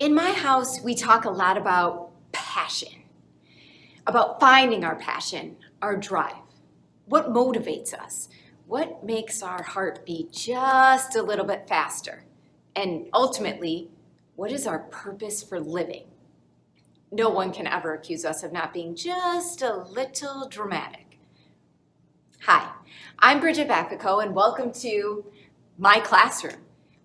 In my house, we talk a lot about passion, about finding our passion, our drive. What motivates us? What makes our heart beat just a little bit faster? And ultimately, what is our purpose for living? No one can ever accuse us of not being just a little dramatic. Hi, I'm Brigid Fennessy, and welcome to my classroom,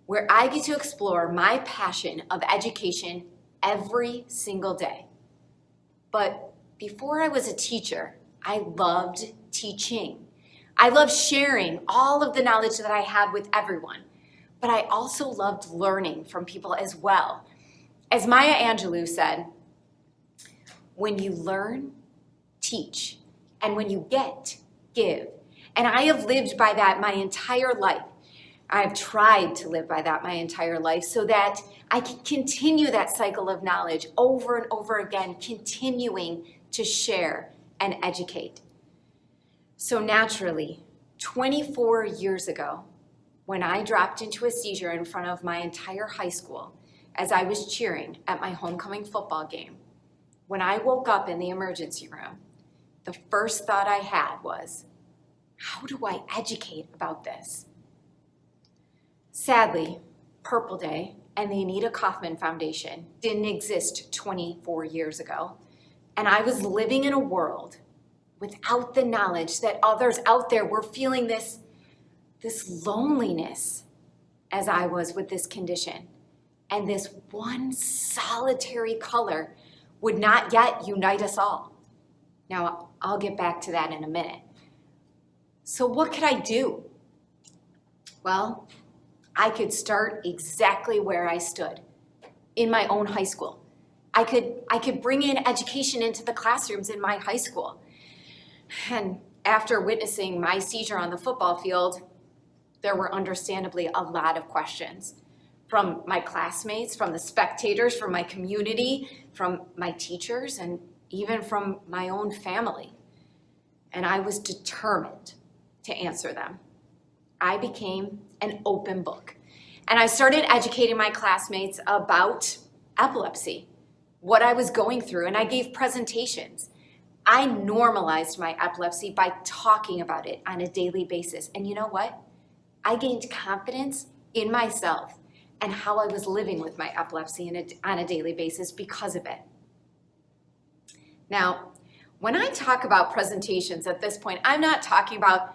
where I get to explore my passion of education every single day. But before I was a teacher, I loved teaching. I loved sharing all of the knowledge that I had with everyone, but I also loved learning from people as well. As Maya Angelou said, when you learn, teach, and when you get, give. And I have lived by that my entire life. I've tried to live by that my entire life so that I can continue that cycle of knowledge over and over again, continuing to share and educate. So naturally, 24 years ago, when I dropped into a seizure in front of my entire high school as I was cheering at my homecoming football game, when I woke up in the emergency room, the first thought I had was, how do I educate about this? Sadly, Purple Day and the Anita Kaufman Foundation didn't exist 24 years ago, and I was living in a world without the knowledge that others out there were feeling this loneliness as I was with this condition, and this one solitary color would not yet unite us all. Now, I'll get back to that in a minute. So what could I do? Well, I could start exactly where I stood, in my own high school. I could bring in education into the classrooms in my high school. And after witnessing my seizure on the football field, there were understandably a lot of questions from my classmates, from the spectators, from my community, from my teachers, and even from my own family. And I was determined to answer them. I became an open book. And I started educating my classmates about epilepsy, what I was going through, and I gave presentations. I normalized my epilepsy by talking about it on a daily basis. And you know what? I gained confidence in myself and how I was living with my epilepsy on a daily basis because of it. Now, when I talk about presentations at this point, I'm not talking about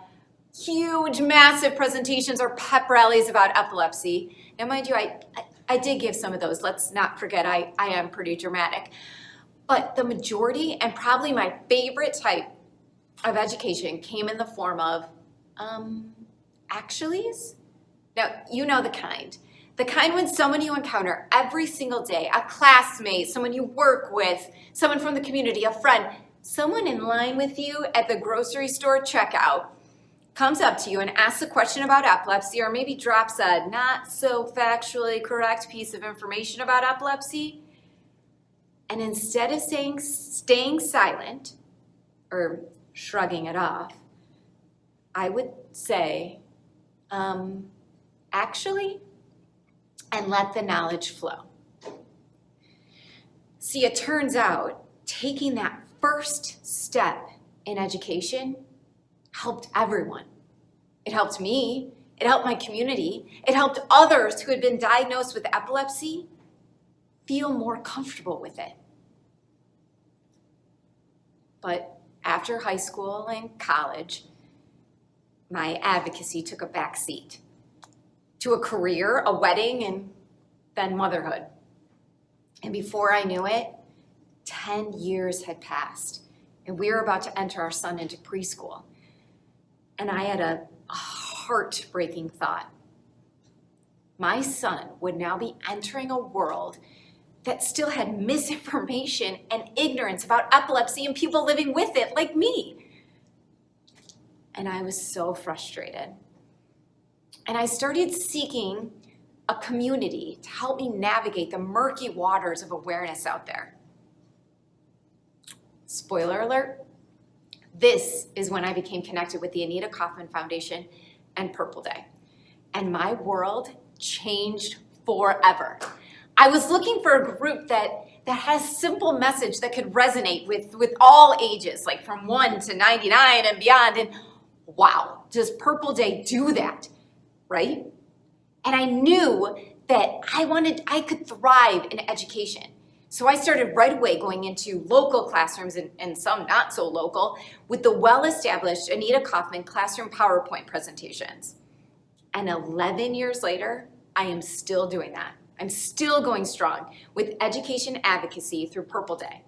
huge, massive presentations or pep rallies about epilepsy. Now, mind you, I did give some of those. Let's not forget I am pretty dramatic. But the majority, and probably my favorite type of education, came in the form of actuallys. Now, you know the kind. The kind when someone you encounter every single day, a classmate, someone you work with, someone from the community, a friend, someone in line with you at the grocery store checkout, comes up to you and asks a question about epilepsy, or maybe drops a not so factually correct piece of information about epilepsy, and instead of staying silent or shrugging it off, I would say, actually, and let the knowledge flow. See, it turns out taking that first step in education helped everyone. It helped me, it helped my community, it helped others who had been diagnosed with epilepsy feel more comfortable with it. But after high school and college, my advocacy took a back seat to a career, a wedding, and then motherhood. And before I knew it, 10 years had passed, and we were about to enter our son into preschool. And I had a heartbreaking thought. My son would now be entering a world that still had misinformation and ignorance about epilepsy and people living with it like me. And I was so frustrated. And I started seeking a community to help me navigate the murky waters of awareness out there. Spoiler alert, this is when I became connected with the Anita Kaufman Foundation and Purple Day. And my world changed forever. I was looking for a group that has a simple message that could resonate with all ages, like from 1 to 99 and beyond. And wow, does Purple Day do that, right? And I knew that I could thrive in education. So I started right away going into local classrooms and some not so local with the well-established Anita Kaufman classroom PowerPoint presentations. And 11 years later, I am still doing that. I'm still going strong with education advocacy through Purple Day.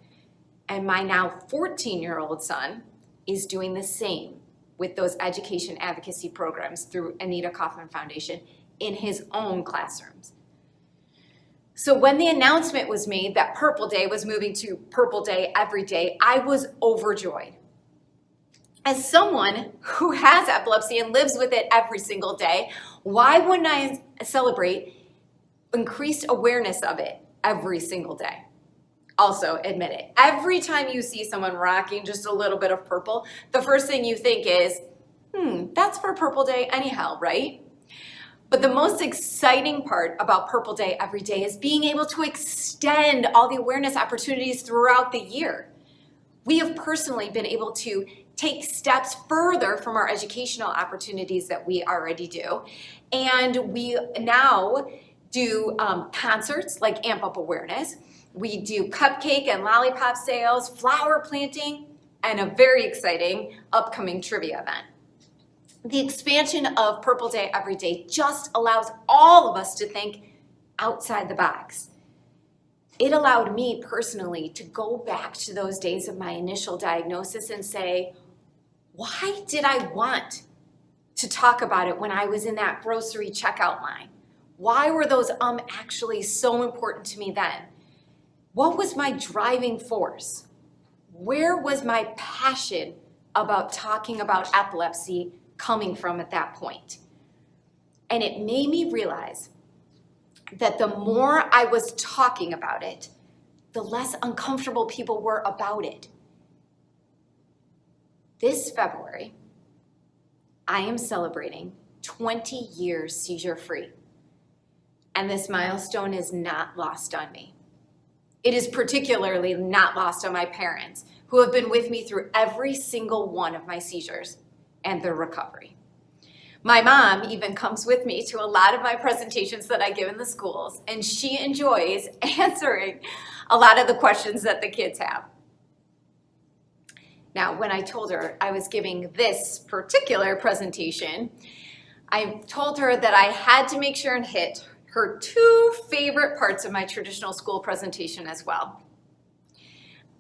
And my now 14-year-old son is doing the same with those education advocacy programs through Anita Kaufman Foundation in his own classrooms. So when the announcement was made that Purple Day was moving to Purple Day every day, I was overjoyed. As someone who has epilepsy and lives with it every single day, why wouldn't I celebrate increased awareness of it every single day? Also, admit it. Every time you see someone rocking just a little bit of purple, the first thing you think is, that's for Purple Day anyhow, right? But the most exciting part about Purple Day every day is being able to extend all the awareness opportunities throughout the year. We have personally been able to take steps further from our educational opportunities that we already do. And we now do concerts like Amp Up Awareness. We do cupcake and lollipop sales, flower planting, and a very exciting upcoming trivia event. The expansion of Purple Day every day just allows all of us to think outside the box. It allowed me personally to go back to those days of my initial diagnosis and say, why did I want to talk about it when I was in that grocery checkout line? Why were those actually so important to me then? What was my driving force? Where was my passion about talking about epilepsy coming from at that point? And it made me realize that the more I was talking about it, the less uncomfortable people were about it. This February, I am celebrating 20 years seizure-free. And this milestone is not lost on me. It is particularly not lost on my parents, who have been with me through every single one of my seizures and their recovery. My mom even comes with me to a lot of my presentations that I give in the schools, and she enjoys answering a lot of the questions that the kids have. Now, when I told her I was giving this particular presentation, I told her that I had to make sure and hit her two favorite parts of my traditional school presentation as well.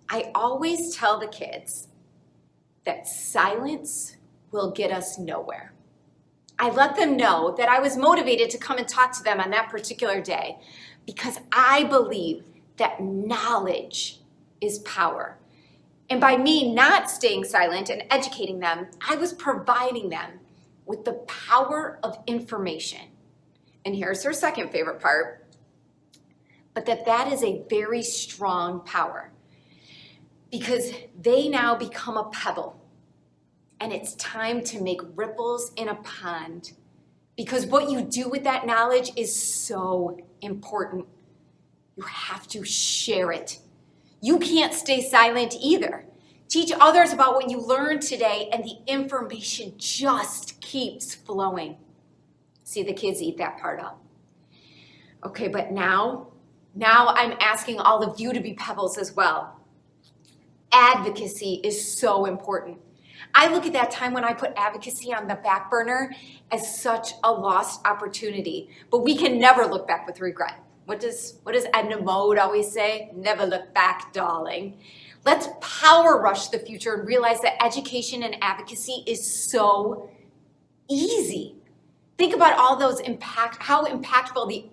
I always tell the kids that silence will get us nowhere. I let them know that I was motivated to come and talk to them on that particular day because I believe that knowledge is power. And by me not staying silent and educating them, I was providing them with the power of information. And here's her second favorite part, but that is a very strong power because they now become a pebble. And it's time to make ripples in a pond because what you do with that knowledge is so important. You have to share it. You can't stay silent either. Teach others about what you learned today and the information just keeps flowing. See, the kids eat that part up. Okay, but now I'm asking all of you to be pebbles as well. Advocacy is so important. I look at that time when I put advocacy on the back burner as such a lost opportunity, but we can never look back with regret. What does Edna Mode always say? Never look back, darling. Let's power rush the future and realize that education and advocacy is so easy. Think about all those how impactful the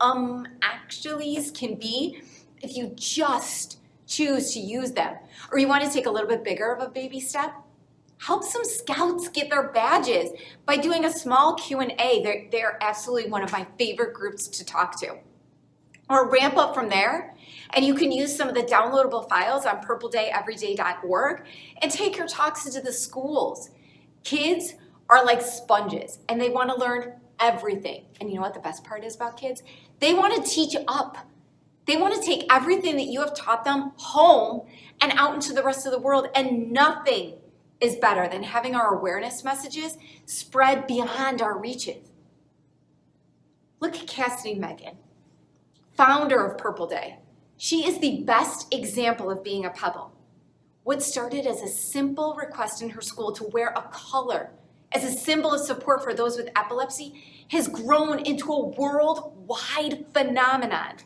actuallys can be if you just choose to use them. Or you want to take a little bit bigger of a baby step? Help some scouts get their badges by doing a small Q&A. They're absolutely one of my favorite groups to talk to. Or ramp up from there, and you can use some of the downloadable files on purpledayeveryday.org and take your talks into the schools. Kids are like sponges, and they want to learn everything. And you know what the best part is about kids? They want to teach up. They want to take everything that you have taught them home and out into the rest of the world, and nothing is better than having our awareness messages spread beyond our reaches. Look at Cassidy Megan, founder of Purple Day. She is the best example of being a pebble. What started as a simple request in her school to wear a color as a symbol of support for those with epilepsy has grown into a worldwide phenomenon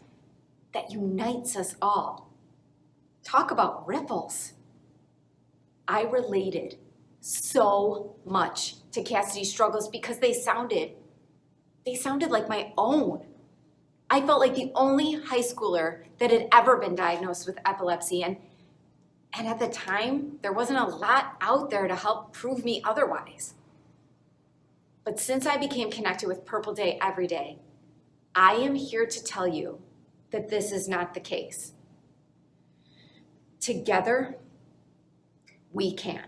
that unites us all. Talk about ripples. I related so much to Cassidy's struggles because they sounded like my own. I felt like the only high schooler that had ever been diagnosed with epilepsy, and at the time, there wasn't a lot out there to help prove me otherwise. But since I became connected with Purple Day every day, I am here to tell you that this is not the case. Together, we can.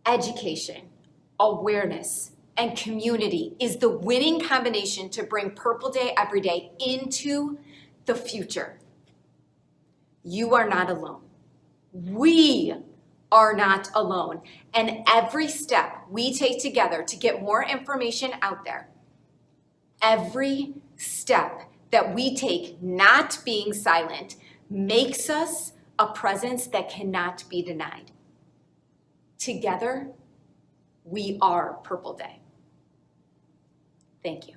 Education, awareness, and community is the winning combination to bring Purple Day every day into the future. You are not alone. We are not alone. And every step we take together to get more information out there, every step that we take not being silent, makes us a presence that cannot be denied. Together, we are Purple Day. Thank you.